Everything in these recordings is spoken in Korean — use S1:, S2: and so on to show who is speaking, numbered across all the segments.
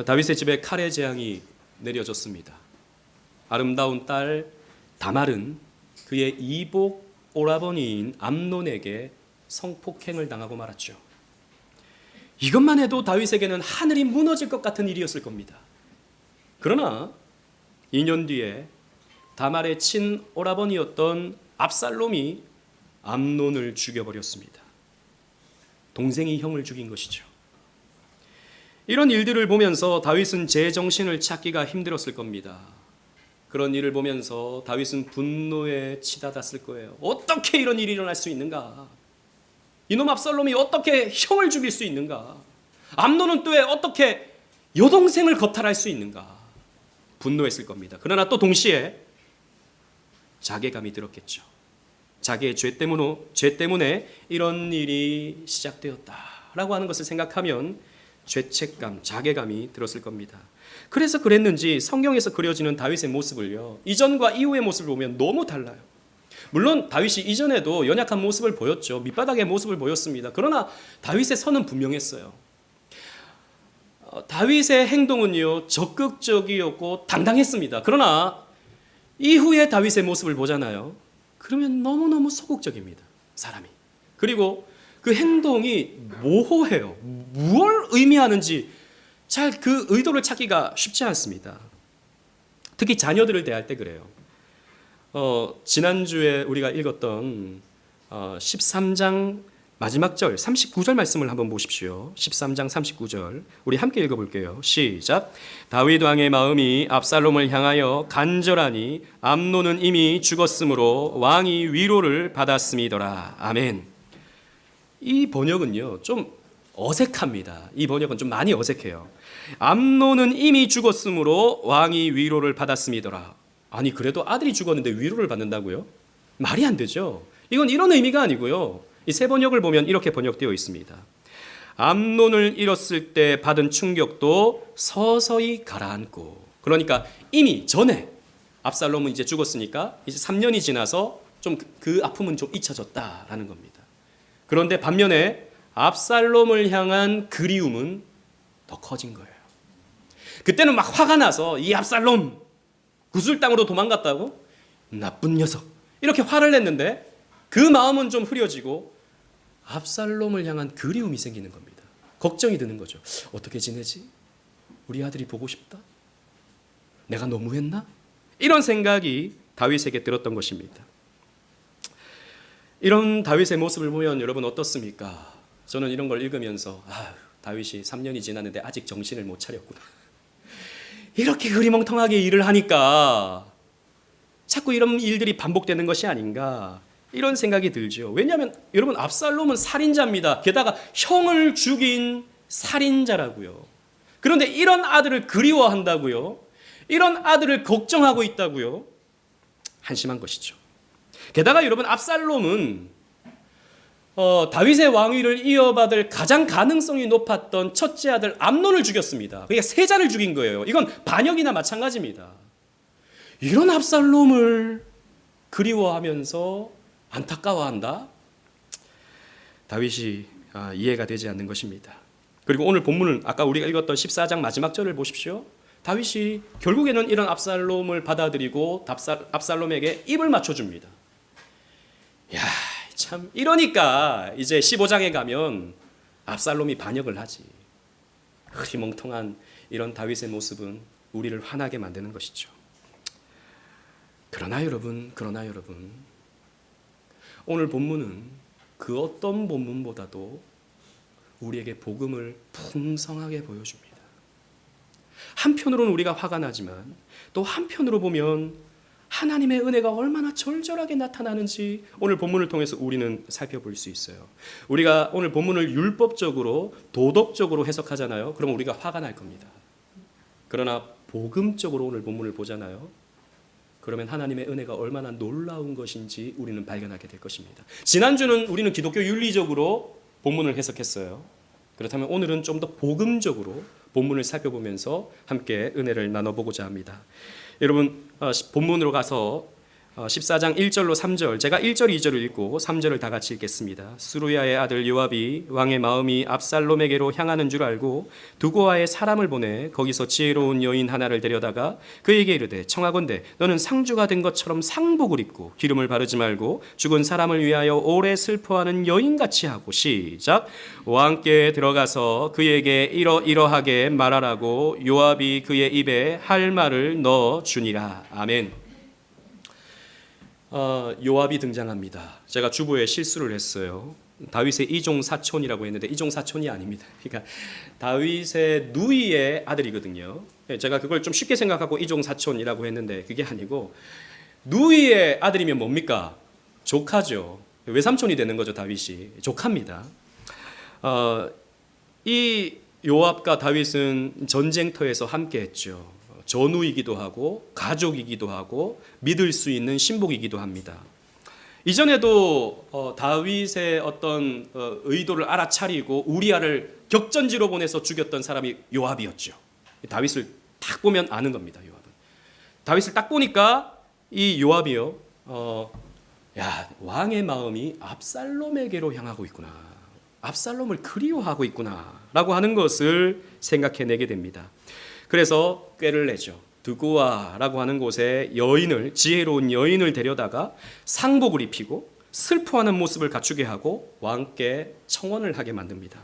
S1: 다윗의 집에 칼의 재앙이 내려졌습니다. 아름다운 딸 다말은 그의 이복 오라버니인 암논에게 성폭행을 당하고 말았죠. 이것만 해도 다윗에게는 하늘이 무너질 것 같은 일이었을 겁니다. 그러나 2년 뒤에 다말의 친오라버니였던 압살롬이 암논을 죽여버렸습니다. 동생이 형을 죽인 것이죠. 이런 일들을 보면서 다윗은 제정신을 찾기가 힘들었을 겁니다. 그런 일을 보면서 다윗은 분노에 치닫았을 거예요. 어떻게 이런 일이 일어날 수 있는가? 이놈 압살롬이 어떻게 형을 죽일 수 있는가? 암논은 또 왜 어떻게 여동생을 거탈할 수 있는가? 분노했을 겁니다. 그러나 또 동시에 자괴감이 들었겠죠. 자기의 죄 때문에 이런 일이 시작되었다라고 하는 것을 생각하면 죄책감, 자괴감이 들었을 겁니다. 그래서 그랬는지 성경에서 그려지는 다윗의 모습을요, 이전과 이후의 모습을 보면 너무 달라요. 물론 다윗이 이전에도 연약한 모습을 보였죠. 밑바닥의 모습을 보였습니다. 그러나 다윗의 선은 분명했어요. 다윗의 행동은요, 적극적이었고 당당했습니다. 그러나 이후에 다윗의 모습을 보잖아요. 그러면 너무너무 소극적입니다, 사람이. 그리고 그 행동이 모호해요. 무엇을 의미하는지 잘 그 의도를 찾기가 쉽지 않습니다. 특히 자녀들을 대할 때 그래요. 지난주에 우리가 읽었던 13장 마지막 절 39절 말씀을 한번 보십시오. 13장 39절 우리 함께 읽어볼게요. 시작. 다윗 왕의 마음이 압살롬을 향하여 간절하니 암논은 이미 죽었으므로 왕이 위로를 받았음이더라. 아멘. 이 번역은요 좀 어색합니다. 이 번역은 좀 많이 어색해요. 암논은 이미 죽었으므로 왕이 위로를 받았음이더라. 아니 그래도 아들이 죽었는데 위로를 받는다고요? 말이 안 되죠. 이건 이런 의미가 아니고요. 이 세 번역을 보면 이렇게 번역되어 있습니다. 암논을 잃었을 때 받은 충격도 서서히 가라앉고, 그러니까 이미 전에 압살롬은 이제 죽었으니까 이제 3년이 지나서 좀 그 아픔은 좀 잊혀졌다라는 겁니다. 그런데 반면에 압살롬을 향한 그리움은 더 커진 거예요. 그때는 막 화가 나서 이 압살롬 구슬 땅으로 도망갔다고? 나쁜 녀석. 이렇게 화를 냈는데 그 마음은 좀 흐려지고 압살롬을 향한 그리움이 생기는 겁니다. 걱정이 드는 거죠. 어떻게 지내지? 우리 아들이 보고 싶다? 내가 너무했나? 이런 생각이 다윗에게 들었던 것입니다. 이런 다윗의 모습을 보면 여러분 어떻습니까? 저는 이런 걸 읽으면서 다윗이 3년이 지났는데 아직 정신을 못 차렸구나. 이렇게 흐리멍텅하게 일을 하니까 자꾸 이런 일들이 반복되는 것이 아닌가, 이런 생각이 들죠. 왜냐하면 여러분 압살롬은 살인자입니다. 게다가 형을 죽인 살인자라고요. 그런데 이런 아들을 그리워한다고요? 이런 아들을 걱정하고 있다고요? 한심한 것이죠. 게다가 여러분 압살롬은 다윗의 왕위를 이어받을 가장 가능성이 높았던 첫째 아들 암논을 죽였습니다. 그러니까 세자를 죽인 거예요. 이건 반역이나 마찬가지입니다. 이런 압살롬을 그리워하면서 안타까워한다? 다윗이 이해가 되지 않는 것입니다. 그리고 오늘 본문은 아까 우리가 읽었던 14장 마지막 절을 보십시오. 다윗이 결국에는 이런 압살롬을 받아들이고 압살롬에게 입을 맞춰줍니다. 야, 참 이러니까 이제 15장에 가면 압살롬이 반역을 하지. 흐리멍텅한 이런 다윗의 모습은 우리를 화나게 만드는 것이죠. 그러나 여러분, 오늘 본문은 그 어떤 본문보다도 우리에게 복음을 풍성하게 보여줍니다. 한편으로는 우리가 화가 나지만 또 한편으로 보면 하나님의 은혜가 얼마나 절절하게 나타나는지 오늘 본문을 통해서 우리는 살펴볼 수 있어요. 우리가 오늘 본문을 율법적으로 도덕적으로 해석하잖아요. 그러면 우리가 화가 날 겁니다. 그러나 복음적으로 오늘 본문을 보잖아요. 그러면 하나님의 은혜가 얼마나 놀라운 것인지 우리는 발견하게 될 것입니다. 지난주는 우리는 기독교 윤리적으로 본문을 해석했어요. 그렇다면 오늘은 좀 더 복음적으로 본문을 살펴보면서 함께 은혜를 나눠보고자 합니다. 여러분 본문으로 가서 14장 1절로 3절, 제가 1절 2절을 읽고 3절을 다 같이 읽겠습니다. 스루야의 아들 요압이 왕의 마음이 압살롬에게로 향하는 줄 알고 두고아의 사람을 보내 거기서 지혜로운 여인 하나를 데려다가 그에게 이르되 청하건대 너는 상주가 된 것처럼 상복을 입고 기름을 바르지 말고 죽은 사람을 위하여 오래 슬퍼하는 여인같이 하고 시작. 왕께 들어가서 그에게 이러이러하게 말하라고 요압이 그의 입에 할 말을 넣어 주니라. 아멘. 요압이 등장합니다. 제가 주보에 실수를 했어요. 다윗의 이종 사촌이라고 했는데 이종 사촌이 아닙니다. 그러니까 다윗의 누이의 아들이거든요. 제가 그걸 좀 쉽게 생각하고 이종 사촌이라고 했는데 그게 아니고 누이의 아들이면 뭡니까? 조카죠. 외삼촌이 되는 거죠. 다윗이 조카입니다. 이 요압과 다윗은 전쟁터에서 함께했죠. 전우이기도 하고 가족이기도 하고 믿을 수 있는 신복이기도 합니다. 이전에도 다윗의 어떤 의도를 알아차리고 우리아를 격전지로 보내서 죽였던 사람이 요압이었죠. 다윗을 딱 보면 아는 겁니다. 요압은. 다윗을 딱 보니까 이 요압이요. 왕의 마음이 압살롬에게로 향하고 있구나. 압살롬을 그리워하고 있구나라고 하는 것을 생각해내게 됩니다. 그래서 꾀를 내죠. 드고아라고 하는 곳에 지혜로운 여인을 데려다가 상복을 입히고 슬퍼하는 모습을 갖추게 하고 왕께 청혼을 하게 만듭니다.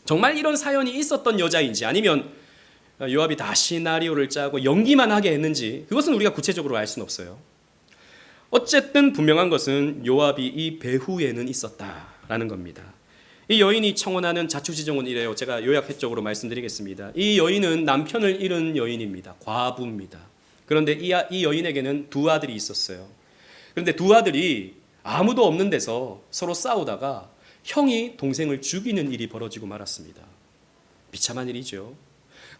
S1: 정말 이런 사연이 있었던 여자인지 아니면 요압이 다 시나리오를 짜고 연기만 하게 했는지 그것은 우리가 구체적으로 알 수는 없어요. 어쨌든 분명한 것은 요압이 이 배후에는 있었다라는 겁니다. 이 여인이 청혼하는 자초지종은 이래요. 제가 요약적으로 말씀드리겠습니다. 이 여인은 남편을 잃은 여인입니다. 과부입니다. 그런데 이 여인에게는 두 아들이 있었어요. 그런데 두 아들이 아무도 없는 데서 서로 싸우다가 형이 동생을 죽이는 일이 벌어지고 말았습니다. 비참한 일이죠.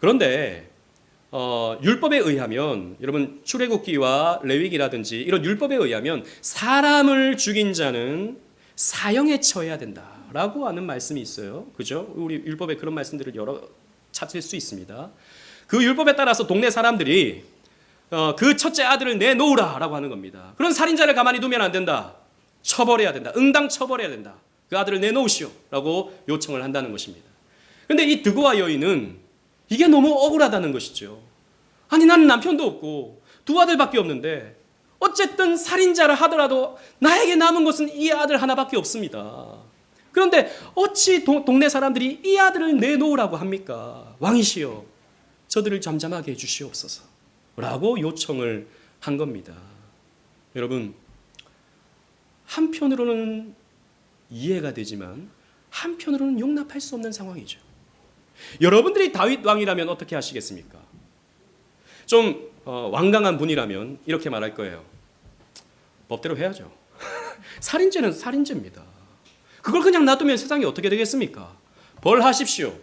S1: 그런데 율법에 의하면 여러분 출애굽기와 레위기라든지 이런 율법에 의하면 사람을 죽인 자는 사형에 처해야 된다라고 하는 말씀이 있어요. 그죠? 우리 율법에 그런 말씀들을 여러 찾을 수 있습니다. 그 율법에 따라서 동네 사람들이 그 첫째 아들을 내놓으라라고 하는 겁니다. 그런 살인자를 가만히 두면 안 된다. 처벌해야 된다. 응당 처벌해야 된다. 그 아들을 내놓으시오라고 요청을 한다는 것입니다. 그런데 이 드고아 여인은 이게 너무 억울하다는 것이죠. 아니 나는 남편도 없고 두 아들밖에 없는데 어쨌든 살인자를 하더라도 나에게 남은 것은 이 아들 하나밖에 없습니다. 그런데 어찌 동네 사람들이 이 아들을 내놓으라고 합니까? 왕이시여 저들을 잠잠하게 해주시옵소서 라고 요청을 한 겁니다. 여러분 한편으로는 이해가 되지만 한편으로는 용납할 수 없는 상황이죠. 여러분들이 다윗 왕이라면 어떻게 하시겠습니까? 좀 완강한 분이라면 이렇게 말할 거예요. 법대로 해야죠. 살인죄는 살인죄입니다. 그걸 그냥 놔두면 세상이 어떻게 되겠습니까? 벌하십시오.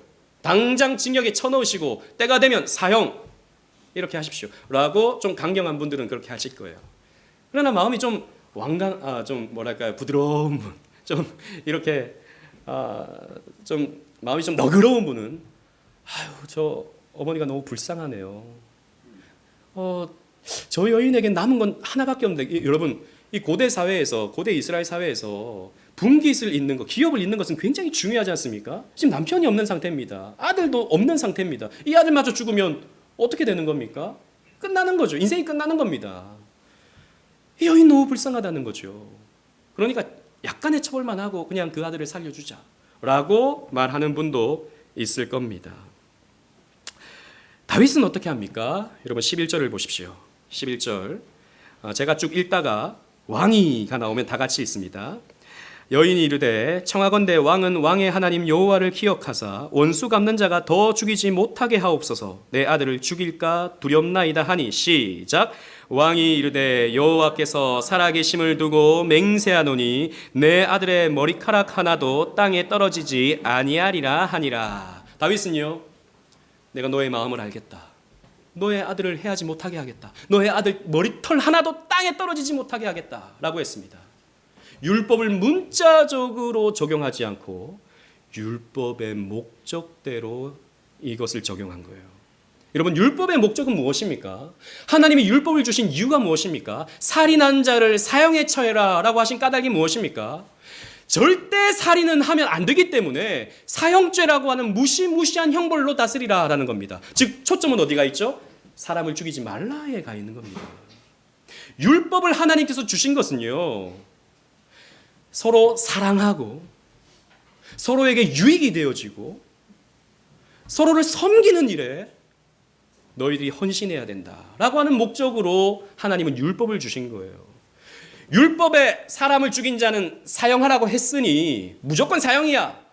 S1: 당장 징역에 쳐넣으시고 때가 되면 사형 이렇게 하십시오. 라고 좀 강경한 분들은 그렇게 하실 거예요. 그러나 마음이 좀 좀 뭐랄까요 부드러운 분, 좀 이렇게 좀 마음이 좀 너그러운 분은 저 어머니가 너무 불쌍하네요. 저 여인에게 남은 건 하나밖에 없는데 여러분 이 고대 사회에서 고대 이스라엘 사회에서 분깃을 잇는 것, 기업을 잇는 것은 굉장히 중요하지 않습니까? 지금 남편이 없는 상태입니다. 아들도 없는 상태입니다. 이 아들마저 죽으면 어떻게 되는 겁니까? 끝나는 거죠. 인생이 끝나는 겁니다. 이 여인 너무 불쌍하다는 거죠. 그러니까 약간의 처벌만 하고 그냥 그 아들을 살려주자라고 말하는 분도 있을 겁니다. 다윗은 어떻게 합니까? 여러분 11절을 보십시오. 11절 제가 쭉 읽다가 왕이가 나오면 다 같이 읽습니다. 여인이 이르되 청하건대 왕은 왕의 하나님 여호와를 기억하사 원수 갚는 자가 더 죽이지 못하게 하옵소서. 내 아들을 죽일까 두렵나이다 하니 시작. 왕이 이르되 여호와께서 살아계심을 두고 맹세하노니 내 아들의 머리카락 하나도 땅에 떨어지지 아니하리라 하니라. 다윗은요 내가 너의 마음을 알겠다. 너의 아들을 해하지 못하게 하겠다. 너의 아들 머리털 하나도 땅에 떨어지지 못하게 하겠다 라고 했습니다. 율법을 문자적으로 적용하지 않고 율법의 목적대로 이것을 적용한 거예요. 여러분, 율법의 목적은 무엇입니까? 하나님이 율법을 주신 이유가 무엇입니까? 살인한 자를 사형에 처해라 라고 하신 까닭이 무엇입니까? 절대 살인은 하면 안 되기 때문에 사형죄라고 하는 무시무시한 형벌로 다스리라 라는 겁니다. 즉 초점은 어디가 있죠? 사람을 죽이지 말라에 가 있는 겁니다. 율법을 하나님께서 주신 것은요, 서로 사랑하고 서로에게 유익이 되어지고 서로를 섬기는 일에 너희들이 헌신해야 된다라고 하는 목적으로 하나님은 율법을 주신 거예요. 율법에 사람을 죽인 자는 사형하라고 했으니 무조건 사형이야,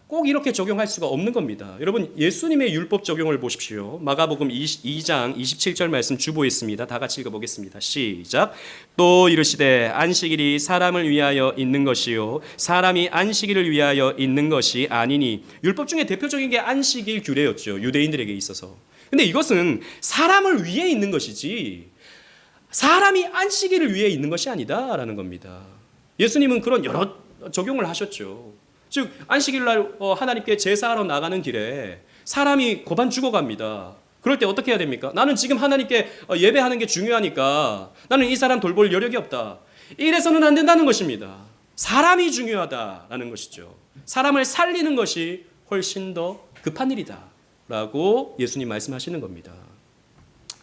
S1: 꼭 이렇게 적용할 수가 없는 겁니다. 여러분, 예수님의 율법 적용을 보십시오. 마가복음 2장 27절 말씀 주보에 있습니다. 다 같이 읽어보겠습니다. 시작. 또 이르시되 안식일이 사람을 위하여 있는 것이요 사람이 안식일을 위하여 있는 것이 아니니. 율법 중에 대표적인 게 안식일 규례였죠, 유대인들에게 있어서. 근데 이것은 사람을 위해 있는 것이지 사람이 안식일을 위해 있는 것이 아니다라는 겁니다. 예수님은 그런 여러 적용을 하셨죠. 즉 안식일날 하나님께 제사하러 나가는 길에 사람이 고반 죽어갑니다. 그럴 때 어떻게 해야 됩니까? 나는 지금 하나님께 예배하는 게 중요하니까 나는 이 사람 돌볼 여력이 없다, 이래서는 안 된다는 것입니다. 사람이 중요하다라는 것이죠. 사람을 살리는 것이 훨씬 더 급한 일이다 라고 예수님 말씀하시는 겁니다.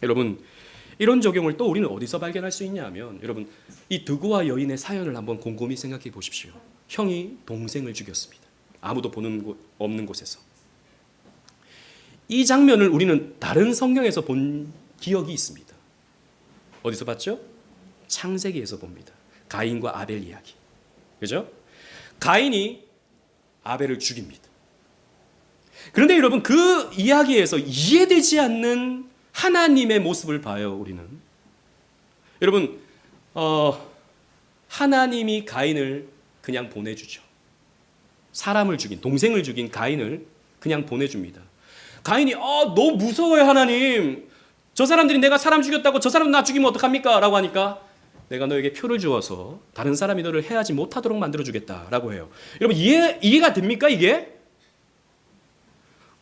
S1: 여러분, 이런 적용을 또 우리는 어디서 발견할 수 있냐 하면, 여러분, 이 드고와 여인의 사연을 한번 곰곰이 생각해 보십시오. 형이 동생을 죽였습니다. 아무도 보는 없는 곳에서. 이 장면을 우리는 다른 성경에서 본 기억이 있습니다. 어디서 봤죠? 창세기에서 봅니다. 가인과 아벨 이야기. 그죠? 가인이 아벨을 죽입니다. 그런데 여러분, 그 이야기에서 이해되지 않는 하나님의 모습을 봐요, 우리는. 여러분, 하나님이 가인을 그냥 보내주죠. 사람을 죽인, 동생을 죽인 가인을 그냥 보내줍니다. 가인이 너무 무서워요, 하나님. 저 사람들이 내가 사람 죽였다고 저 사람 나 죽이면 어떡합니까? 라고 하니까 내가 너에게 표를 주어서 다른 사람이 너를 해하지 못하도록 만들어주겠다라고 해요. 여러분, 이해가 됩니까, 이게?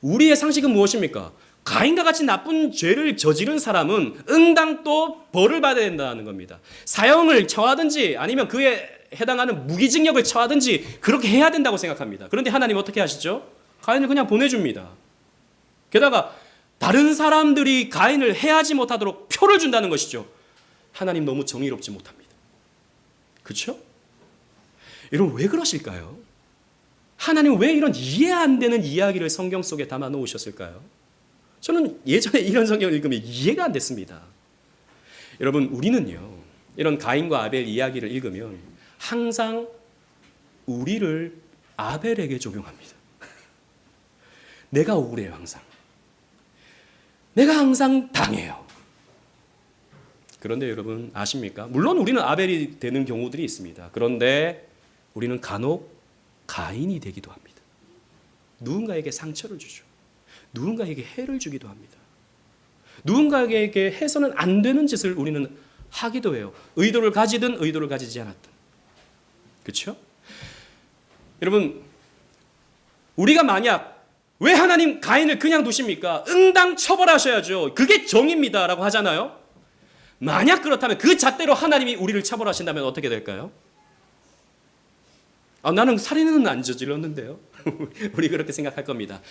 S1: 우리의 상식은 무엇입니까? 가인과 같이 나쁜 죄를 저지른 사람은 응당 또 벌을 받아야 된다는 겁니다. 사형을 처하든지 아니면 그에 해당하는 무기징역을 처하든지 그렇게 해야 된다고 생각합니다. 그런데 하나님 어떻게 하시죠? 가인을 그냥 보내줍니다. 게다가 다른 사람들이 가인을 해하지 못하도록 표를 준다는 것이죠. 하나님 너무 정의롭지 못합니다. 그렇죠? 여러분, 왜 그러실까요? 하나님 왜 이런 이해 안 되는 이야기를 성경 속에 담아 놓으셨을까요? 저는 예전에 이런 성경을 읽으면 이해가 안 됐습니다. 여러분, 우리는요, 이런 가인과 아벨 이야기를 읽으면 항상 우리를 아벨에게 적용합니다. 내가 억울해요, 항상. 내가 항상 당해요. 그런데 여러분, 아십니까? 물론 우리는 아벨이 되는 경우들이 있습니다. 그런데 우리는 간혹 가인이 되기도 합니다. 누군가에게 상처를 주죠. 누군가에게 해를 주기도 합니다. 누군가에게 해서는 안 되는 짓을 우리는 하기도 해요. 의도를 가지든 의도를 가지지 않았든. 그렇죠? 여러분, 우리가 만약 왜 하나님 가인을 그냥 두십니까? 응당 처벌하셔야죠. 그게 정의입니다 라고 하잖아요. 만약 그렇다면 그 잣대로 하나님이 우리를 처벌하신다면 어떻게 될까요? 나는 살인은 안 저질렀는데요. 우리 그렇게 생각할 겁니다.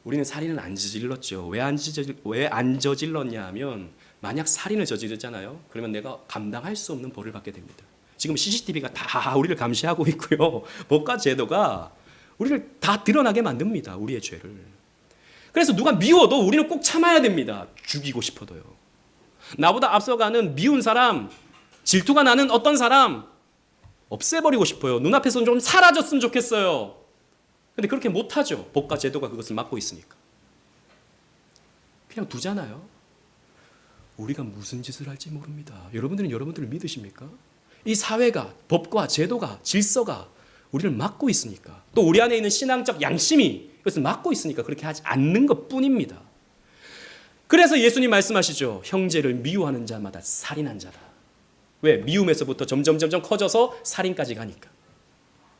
S1: 우리는 살인은 안 저질렀죠. 왜 안 저질렀냐 하면, 만약 살인을 저지르잖아요. 그러면 내가 감당할 수 없는 벌을 받게 됩니다. 지금 CCTV가 다 우리를 감시하고 있고요. 법과 제도가 우리를 다 드러나게 만듭니다. 우리의 죄를. 그래서 누가 미워도 우리는 꼭 참아야 됩니다. 죽이고 싶어도요. 나보다 앞서가는 미운 사람, 질투가 나는 어떤 사람 없애버리고 싶어요. 눈앞에서 좀 사라졌으면 좋겠어요. 근데 그렇게 못하죠. 법과 제도가 그것을 막고 있으니까. 그냥 두잖아요. 우리가 무슨 짓을 할지 모릅니다. 여러분들은 여러분들을 믿으십니까? 이 사회가, 법과 제도가, 질서가 우리를 막고 있으니까, 또 우리 안에 있는 신앙적 양심이 그것을 막고 있으니까 그렇게 하지 않는 것뿐입니다. 그래서 예수님 말씀하시죠. 형제를 미워하는 자마다 살인한 자다. 왜? 미움에서부터 점점 커져서 살인까지 가니까.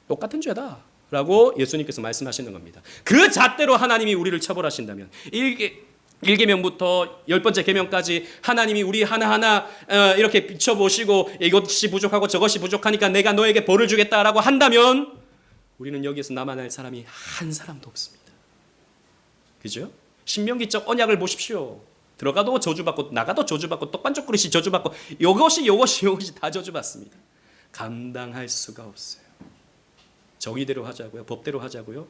S1: 똑같은 죄다 라고 예수님께서 말씀하시는 겁니다. 그 잣대로 하나님이 우리를 처벌하신다면, 이게 1계명부터 10번째 계명까지 하나님이 우리 하나하나 이렇게 비춰보시고 이것이 부족하고 저것이 부족하니까 내가 너에게 벌을 주겠다라고 한다면 우리는 여기에서 남아날 사람이 한 사람도 없습니다. 그죠? 신명기적 언약을 보십시오. 들어가도 저주받고 나가도 저주받고 떡반죽 그릇이 저주받고 이것이 다 저주받습니다. 감당할 수가 없어요. 정의대로 하자고요? 법대로 하자고요?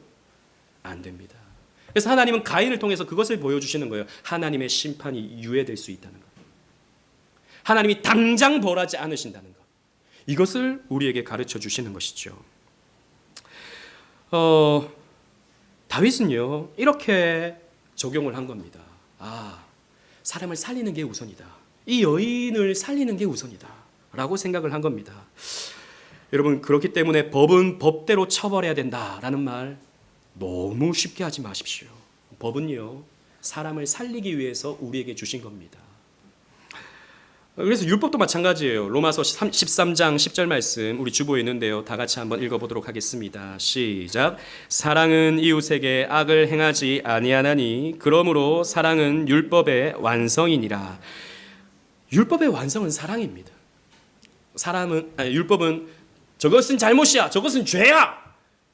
S1: 안 됩니다. 그래서 하나님은 가인을 통해서 그것을 보여주시는 거예요. 하나님의 심판이 유예될 수 있다는 것. 하나님이 당장 벌하지 않으신다는 것. 이것을 우리에게 가르쳐 주시는 것이죠. 다윗은요 이렇게 적용을 한 겁니다. 사람을 살리는 게 우선이다. 이 여인을 살리는 게 우선이다 라고 생각을 한 겁니다. 여러분, 그렇기 때문에 법은 법대로 처벌해야 된다라는 말 너무 쉽게 하지 마십시오. 법은요 사람을 살리기 위해서 우리에게 주신 겁니다. 그래서 율법도 마찬가지예요. 로마서 13장 10절 말씀 우리 주보에 있는데요. 다 같이 한번 읽어보도록 하겠습니다. 시작. 사랑은 이웃에게 악을 행하지 아니하나니 그러므로 사랑은 율법의 완성이니라. 율법의 완성은 사랑입니다. 율법은 저것은 잘못이야, 저것은 죄야,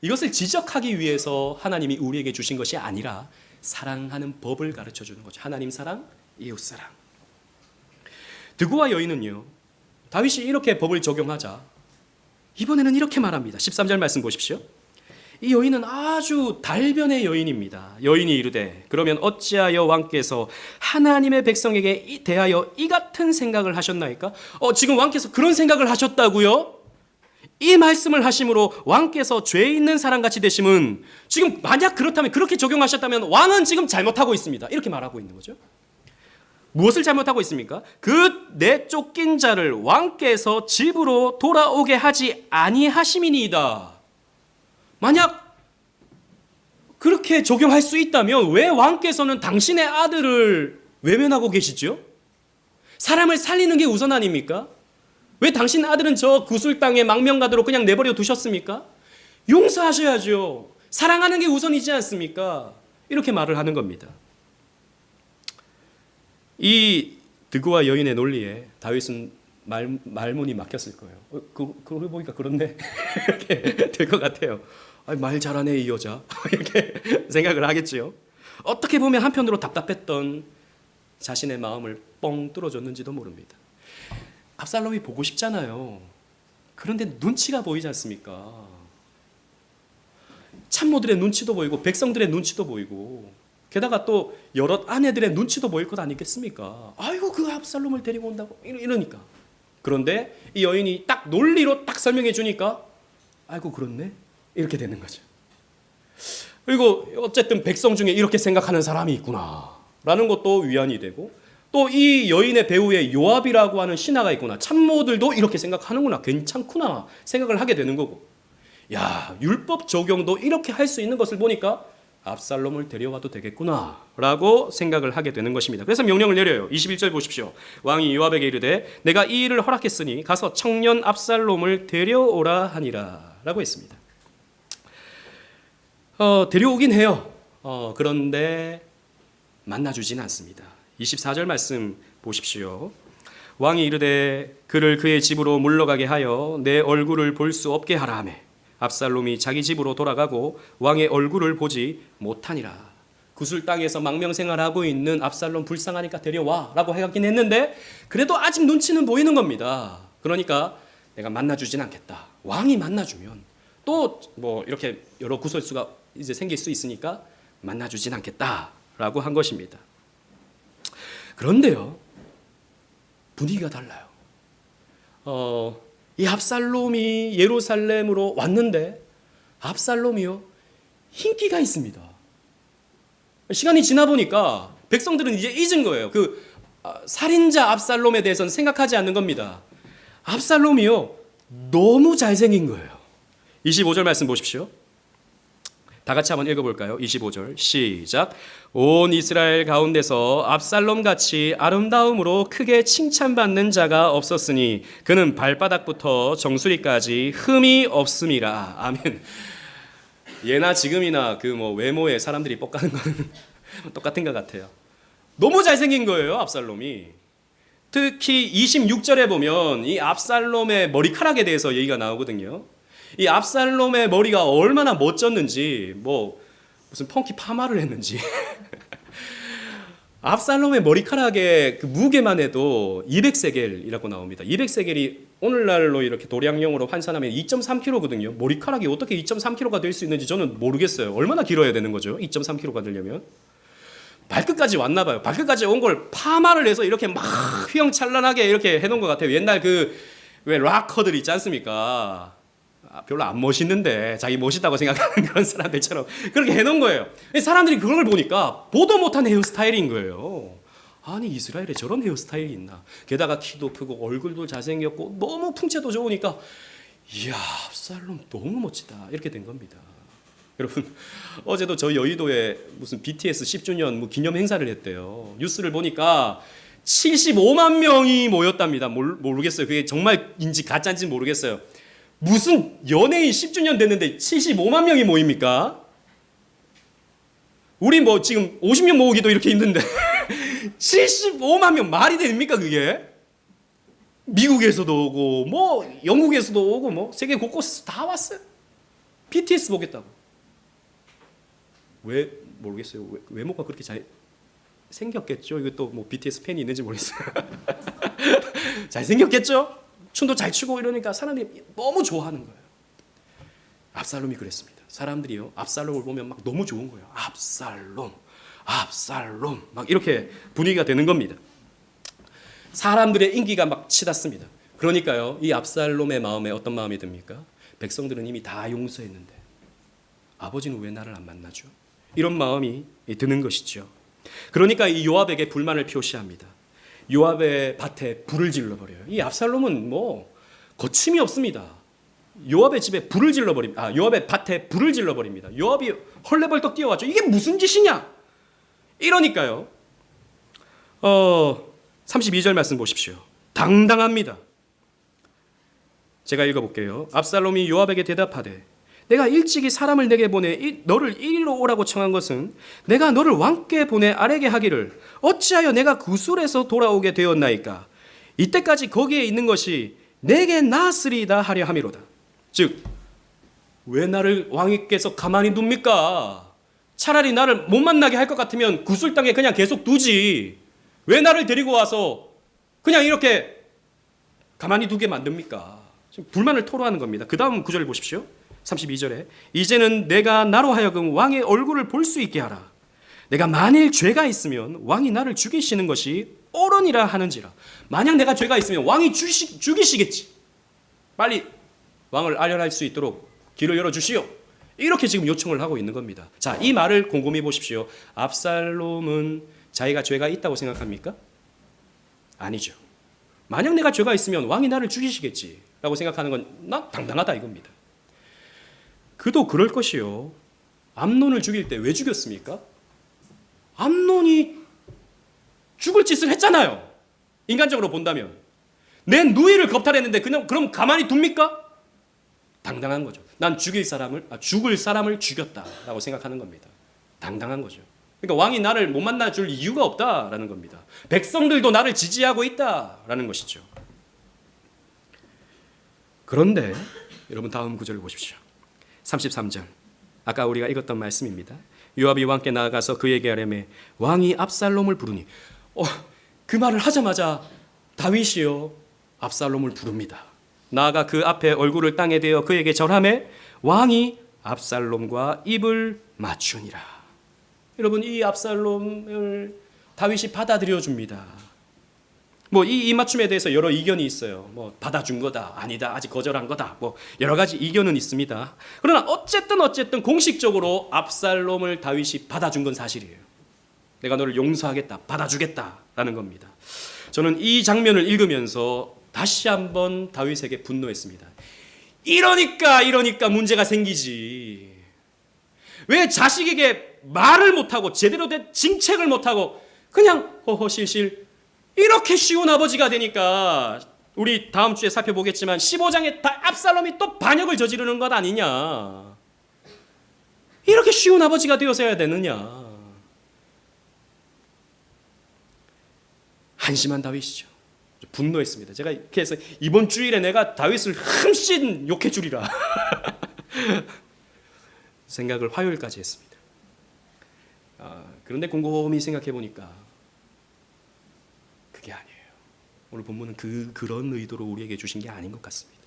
S1: 이것을 지적하기 위해서 하나님이 우리에게 주신 것이 아니라 사랑하는 법을 가르쳐 주는 거죠. 하나님 사랑, 이웃 사랑. 드고와 여인은요 다윗이 이렇게 법을 적용하자 이번에는 이렇게 말합니다. 13절 말씀 보십시오. 이 여인은 아주 달변의 여인입니다. 여인이 이르되 그러면 어찌하여 왕께서 하나님의 백성에게 대하여 이 같은 생각을 하셨나이까? 지금 왕께서 그런 생각을 하셨다고요? 이 말씀을 하심으로 왕께서 죄 있는 사람같이 되심은 지금 만약 그렇다면 그렇게 적용하셨다면 왕은 지금 잘못하고 있습니다. 이렇게 말하고 있는 거죠. 무엇을 잘못하고 있습니까? 그 내쫓긴 자를 왕께서 집으로 돌아오게 하지 아니하심이니이다. 만약 그렇게 적용할 수 있다면 왜 왕께서는 당신의 아들을 외면하고 계시죠? 사람을 살리는 게 우선 아닙니까? 왜 당신 아들은 저 구술 땅에 망명가도로 그냥 내버려 두셨습니까? 용서하셔야죠. 사랑하는 게 우선이지 않습니까? 이렇게 말을 하는 겁니다. 이 드고와 여인의 논리에 다윗은 말문이 막혔을 거예요. 그러고 보니까 그렇네 이렇게 될 것 같아요. 말 잘하네 이 여자 이렇게 생각을 하겠지요. 어떻게 보면 한편으로 답답했던 자신의 마음을 뻥 뚫어줬는지도 모릅니다. 압살롬이 보고 싶잖아요. 그런데 눈치가 보이지 않습니까? 참모들의 눈치도 보이고 백성들의 눈치도 보이고 게다가 또 여러 아내들의 눈치도 보일 것 아니겠습니까? 아이고 그 압살롬을 데리고 온다고 이러니까. 그런데 이 여인이 딱 논리로 딱 설명해 주니까 아이고 그렇네 이렇게 되는 거죠. 그리고 어쨌든 백성 중에 이렇게 생각하는 사람이 있구나 라는 것도 위안이 되고 또 이 여인의 배우에 요압이라고 하는 신하가 있구나, 참모들도 이렇게 생각하는구나, 괜찮구나 생각을 하게 되는 거고, 야 율법 적용도 이렇게 할 수 있는 것을 보니까 압살롬을 데려와도 되겠구나 라고 생각을 하게 되는 것입니다. 그래서 명령을 내려요. 21절 보십시오. 왕이 요압에게 이르되 내가 이 일을 허락했으니 가서 청년 압살롬을 데려오라 하니라 라고 했습니다. 데려오긴 해요. 그런데 만나주진 않습니다. 24절 말씀 보십시오. 왕이 이르되 그를 그의 집으로 물러가게 하여 내 얼굴을 볼 수 없게 하라 하매 압살롬이 자기 집으로 돌아가고 왕의 얼굴을 보지 못하니라. 구술 땅에서 망명생활하고 있는 압살롬 불쌍하니까 데려와 라고 하긴 했는데 그래도 아직 눈치는 보이는 겁니다. 그러니까 내가 만나주진 않겠다. 왕이 만나주면 또 뭐 이렇게 여러 구설수가 이제 생길 수 있으니까 만나주진 않겠다라고 한 것입니다. 그런데요 분위기가 달라요. 이 압살롬이 예루살렘으로 왔는데 압살롬이요 인기가 있습니다. 시간이 지나 보니까 백성들은 이제 잊은 거예요. 그 살인자 압살롬에 대해서는 생각하지 않는 겁니다. 압살롬이요 너무 잘생긴 거예요. 25절 말씀 보십시오. 다 같이 한번 읽어볼까요? 25절 시작. 온 이스라엘 가운데서 압살롬같이 아름다움으로 크게 칭찬받는 자가 없었으니 그는 발바닥부터 정수리까지 흠이 없음이라. 아멘. 예나 지금이나 그 뭐 외모에 사람들이 뻑가는 거는 똑같은 것 같아요. 너무 잘생긴 거예요, 압살롬이. 특히 26절에 보면 이 압살롬의 머리카락에 대해서 얘기가 나오거든요. 이 압살롬의 머리가 얼마나 멋졌는지, 뭐 무슨 펑키 파마를 했는지. 압살롬의 머리카락의 그 무게만 해도 200세겔이라고 나옵니다. 200세겔이 오늘날로 이렇게 도량용으로 환산하면 2.3kg거든요. 머리카락이 어떻게 2.3kg가 될 수 있는지 저는 모르겠어요. 얼마나 길어야 되는 거죠? 2.3kg가 되려면. 발끝까지 왔나 봐요. 발끝까지 온 걸 파마를 해서 이렇게 막 휘황찬란하게 이렇게 해놓은 것 같아요. 옛날 그 왜 락커들 있지 않습니까? 별로 안 멋있는데 자기 멋있다고 생각하는 그런 사람들처럼 그렇게 해놓은 거예요. 사람들이 그걸 보니까 보도 못한 헤어스타일인 거예요. 아니 이스라엘에 저런 헤어스타일이 있나. 게다가 키도 크고 얼굴도 잘생겼고 너무 풍채도 좋으니까 이야 압살롬 너무 멋지다 이렇게 된 겁니다. 여러분 어제도 저 여의도에 무슨 BTS 10주년 뭐 기념 행사를 했대요. 뉴스를 보니까 75만 명이 모였답니다. 모르겠어요. 그게 정말인지 가짜인지 모르겠어요. 무슨 연예인 10주년 됐는데 75만 명이 모입니까? 우리 뭐 지금 50명 모으기도 이렇게 힘든데 75만 명 말이 됩니까 그게? 미국에서도 오고 뭐 영국에서도 오고 뭐 세계 곳곳에서 다 왔어요. BTS 보겠다고. 왜 모르겠어요. 외모가 그렇게 잘 생겼겠죠. 이것도 뭐 BTS 팬이 있는지 모르겠어요. 잘 생겼겠죠. 춤도 잘 추고 이러니까 사람들이 너무 좋아하는 거예요. 압살롬이 그랬습니다. 사람들이요 압살롬을 보면 막 너무 좋은 거예요. 압살롬, 압살롬 막 이렇게 분위기가 되는 겁니다. 사람들의 인기가 막 치닫습니다. 그러니까요 이 압살롬의 마음에 어떤 마음이 듭니까? 백성들은 이미 다 용서했는데 아버지는 왜 나를 안 만나죠? 이런 마음이 드는 것이죠. 그러니까 이 요압에게 불만을 표시합니다. 요압의 밭에 불을 질러버려요. 이 압살롬은 뭐 거침이 없습니다. 요압의 집에 불을 질러버립니다. 요압의 밭에 불을 질러버립니다. 요압이 헐레벌떡 뛰어왔죠. 이게 무슨 짓이냐? 이러니까요. 32절 말씀 보십시오. 당당합니다. 제가 읽어볼게요. 압살롬이 요압에게 대답하되 내가 일찍이 사람을 내게 보내 너를 이리로 오라고 청한 것은 내가 너를 왕께 보내 아뢰게 하기를 어찌하여 내가 구술에서 돌아오게 되었나이까. 이때까지 거기에 있는 것이 내게 나았으리다 하려 함이로다. 즉 왜 나를 왕께서 가만히 둡니까? 차라리 나를 못 만나게 할 것 같으면 구술 땅에 그냥 계속 두지. 왜 나를 데리고 와서 그냥 이렇게 가만히 두게 만듭니까? 지금 불만을 토로하는 겁니다. 그 다음 구절을 보십시오. 32절에 이제는 내가 나로 하여금 왕의 얼굴을 볼 수 있게 하라. 내가 만일 죄가 있으면 왕이 나를 죽이시는 것이 옳으니라 하는지라. 만약 내가 죄가 있으면 왕이 죽이시겠지. 빨리 왕을 알려할 수 있도록 길을 열어주시오. 이렇게 지금 요청을 하고 있는 겁니다. 자, 이 말을 곰곰이 보십시오. 압살롬은 자기가 죄가 있다고 생각합니까? 아니죠. 만약 내가 죄가 있으면 왕이 나를 죽이시겠지 라고 생각하는 건 난 당당하다 이겁니다. 그도 그럴 것이요. 암논을 죽일 때 왜 죽였습니까? 암논이 죽을 짓을 했잖아요. 인간적으로 본다면. 내 누이를 겁탈했는데 그럼 가만히 둡니까? 당당한 거죠. 난 죽을 사람을 죽였다라고 생각하는 겁니다. 당당한 거죠. 그러니까 왕이 나를 못 만나줄 이유가 없다라는 겁니다. 백성들도 나를 지지하고 있다라는 것이죠. 그런데 여러분 다음 구절을 보십시오. 33절. 아까 우리가 읽었던 말씀입니다. 요압이 왕께 나아가서 그에게 하려매 왕이 압살롬을 부르니 그 말을 하자마자 다윗이요 압살롬을 부릅니다. 나아가 그 앞에 얼굴을 땅에 대어 그에게 절하매 왕이 압살롬과 입을 맞추니라. 여러분 이 압살롬을 다윗이 받아들여 줍니다. 뭐 이 맞춤에 대해서 여러 이견이 있어요. 뭐 받아준 거다, 아니다, 아직 거절한 거다. 뭐 여러 가지 이견은 있습니다. 그러나 어쨌든 공식적으로 압살롬을 다윗이 받아준 건 사실이에요. 내가 너를 용서하겠다, 받아주겠다라는 겁니다. 저는 이 장면을 읽으면서 다시 한번 다윗에게 분노했습니다. 이러니까 문제가 생기지. 왜 자식에게 말을 못하고 제대로 된 징책을 못하고 그냥 허허실실 이렇게 쉬운 아버지가 되니까 우리 다음 주에 살펴보겠지만 15장에 압살롬이 또 반역을 저지르는 것 아니냐. 이렇게 쉬운 아버지가 되어서야 되느냐. 한심한 다윗이죠. 분노했습니다. 제가 그래서 이번 주일에 내가 다윗을 흠씬 욕해 주리라 생각을 화요일까지 했습니다. 그런데 곰곰이 생각해 보니까 그게 아니에요. 오늘 본문은 그런 의도로 우리에게 주신 게 아닌 것 같습니다.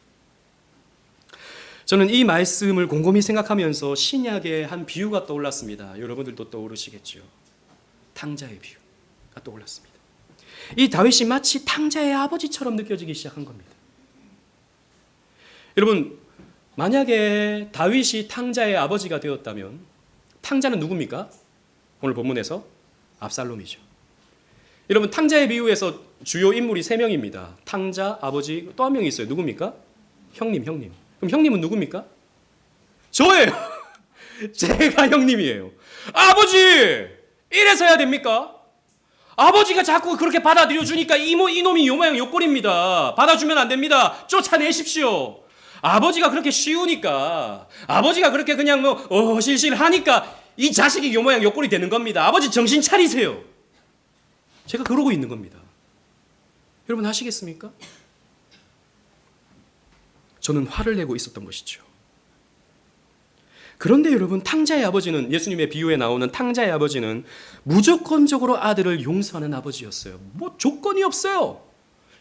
S1: 저는 이 말씀을 곰곰이 생각하면서 신약의 한 비유가 떠올랐습니다. 여러분들도 떠오르시겠죠. 탕자의 비유가 떠올랐습니다. 이 다윗이 마치 탕자의 아버지처럼 느껴지기 시작한 겁니다. 여러분, 만약에 다윗이 탕자의 아버지가 되었다면 탕자는 누굽니까? 오늘 본문에서 압살롬이죠. 여러분, 탕자의 비유에서 주요 인물이 3명입니다. 탕자, 아버지, 또 한 명이 있어요. 누굽니까? 형님. 그럼 형님은 누굽니까? 저예요. 제가 형님이에요. 아버지! 이래서 해야 됩니까? 아버지가 자꾸 그렇게 받아들여 주니까 이놈이 요모양 요꼴입니다. 받아주면 안 됩니다. 쫓아내십시오. 아버지가 그렇게 쉬우니까, 아버지가 그렇게 그냥 실실하니까 이 자식이 요모양 요꼴이 되는 겁니다. 아버지 정신 차리세요. 제가 그러고 있는 겁니다. 여러분 아시겠습니까? 저는 화를 내고 있었던 것이죠. 그런데 여러분, 탕자의 아버지는, 예수님의 비유에 나오는 탕자의 아버지는 무조건적으로 아들을 용서하는 아버지였어요. 뭐 조건이 없어요.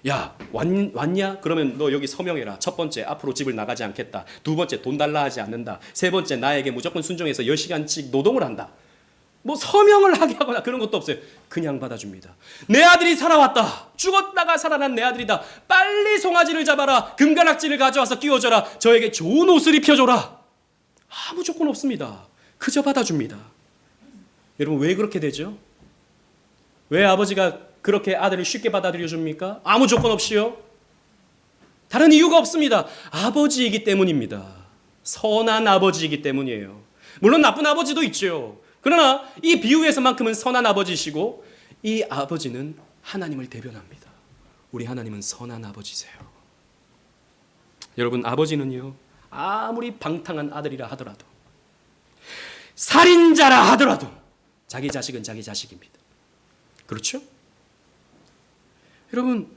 S1: 야, 왔냐? 그러면 너 여기 서명해라. 첫 번째, 앞으로 집을 나가지 않겠다. 두 번째, 돈 달라 하지 않는다. 세 번째, 나에게 무조건 순종해서 10시간씩 노동을 한다. 뭐 서명을 하게 하거나 그런 것도 없어요. 그냥 받아줍니다. 내 아들이 살아왔다. 죽었다가 살아난 내 아들이다. 빨리 송아지를 잡아라. 금가락지를 가져와서 끼워줘라. 저에게 좋은 옷을 입혀줘라. 아무 조건 없습니다. 그저 받아줍니다. 여러분, 왜 그렇게 되죠? 왜 아버지가 그렇게 아들을 쉽게 받아들여 줍니까? 아무 조건 없이요? 다른 이유가 없습니다. 아버지이기 때문입니다. 선한 아버지이기 때문이에요. 물론 나쁜 아버지도 있죠. 그러나 이 비유에서만큼은 선한 아버지시고, 이 아버지는 하나님을 대변합니다. 우리 하나님은 선한 아버지세요. 여러분, 아버지는요, 아무리 방탕한 아들이라 하더라도, 살인자라 하더라도 자기 자식은 자기 자식입니다. 그렇죠? 여러분,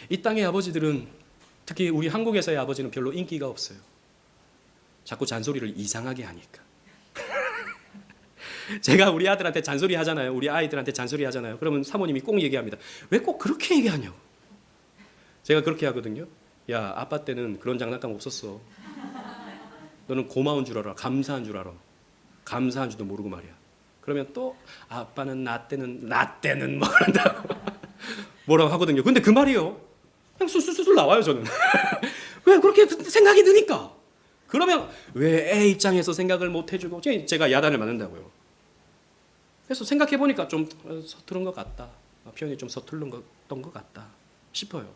S1: 이 땅의 아버지들은, 특히 우리 한국에서의 아버지는 별로 인기가 없어요. 자꾸 잔소리를 이상하게 하니까. 제가 우리 아들한테 잔소리 하잖아요. 우리 아이들한테 잔소리 하잖아요. 그러면 사모님이 꼭 얘기합니다. 왜 꼭 그렇게 얘기하냐고. 제가 그렇게 하거든요. 야, 아빠 때는 그런 장난감 없었어. 너는 고마운 줄 알아. 감사한 줄 알아. 감사한 줄도 모르고 말이야. 그러면 또 아빠는 나 때는 뭐 그런다고 뭐라고 하거든요. 근데 그 말이요, 그냥 술술술 나와요. 저는. 왜 그렇게 생각이 드니까. 그러면 왜 애 입장에서 생각을 못 해주고 제가 야단을 맞는다고요. 그래서 생각해보니까 좀 서투른 것 같다. 표현이 좀 서툴렀던 것 같다 싶어요.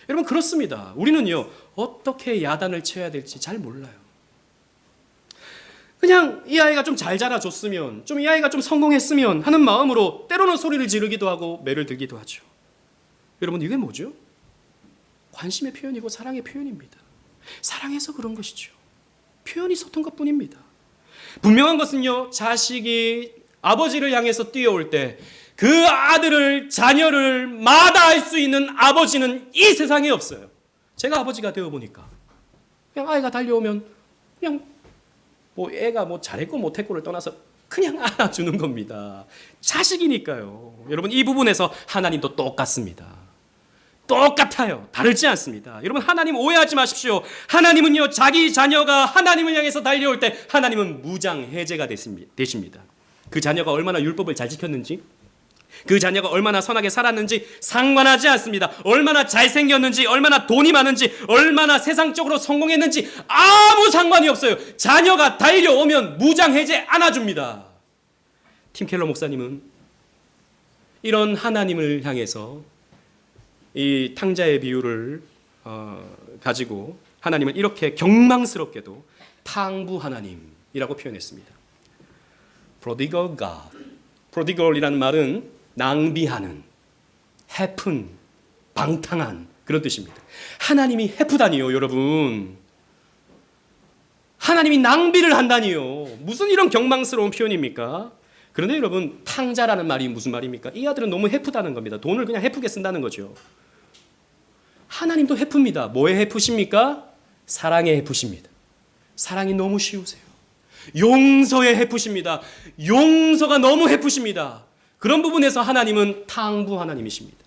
S1: 여러분, 그렇습니다. 우리는요, 어떻게 야단을 쳐야 될지 잘 몰라요. 그냥 이 아이가 좀 잘 자라줬으면, 좀 이 아이가 좀 성공했으면 하는 마음으로 때로는 소리를 지르기도 하고 매를 들기도 하죠. 여러분, 이게 뭐죠? 관심의 표현이고 사랑의 표현입니다. 사랑해서 그런 것이죠. 표현이 서툰 것뿐입니다. 분명한 것은요, 자식이 아버지를 향해서 뛰어올 때 그 아들을, 자녀를 마다할 수 있는 아버지는 이 세상에 없어요. 제가 아버지가 되어보니까 그냥 아이가 달려오면 그냥 뭐 애가 뭐 잘했고 못했고를 떠나서 그냥 안아주는 겁니다. 자식이니까요. 여러분, 이 부분에서 하나님도 똑같습니다. 똑같아요. 다르지 않습니다. 여러분, 하나님 오해하지 마십시오. 하나님은요, 자기 자녀가 하나님을 향해서 달려올 때 하나님은 무장해제가 되십니다. 그 자녀가 얼마나 율법을 잘 지켰는지, 그 자녀가 얼마나 선하게 살았는지 상관하지 않습니다. 얼마나 잘생겼는지, 얼마나 돈이 많은지, 얼마나 세상적으로 성공했는지 아무 상관이 없어요. 자녀가 달려오면 무장해제 안아줍니다. 팀 켈러 목사님은 이런 하나님을 향해서 이 탕자의 비유를 가지고 하나님을 이렇게 경망스럽게도 탕부 하나님이라고 표현했습니다. Prodigal God. Prodigal이라는 말은 낭비하는, 해픈, 방탕한 그런 뜻입니다. 하나님이 해프다니요, 여러분. 하나님이 낭비를 한다니요. 무슨 이런 경망스러운 표현입니까? 그런데 여러분, 탕자라는 말이 무슨 말입니까? 이 아들은 너무 헤프다는 겁니다. 돈을 그냥 헤프게 쓴다는 거죠. 하나님도 헤프입니다. 뭐에 헤프십니까? 사랑에 헤프십니다. 사랑이 너무 쉬우세요. 용서에 헤프십니다. 용서가 너무 헤프십니다. 그런 부분에서 하나님은 탕부 하나님이십니다.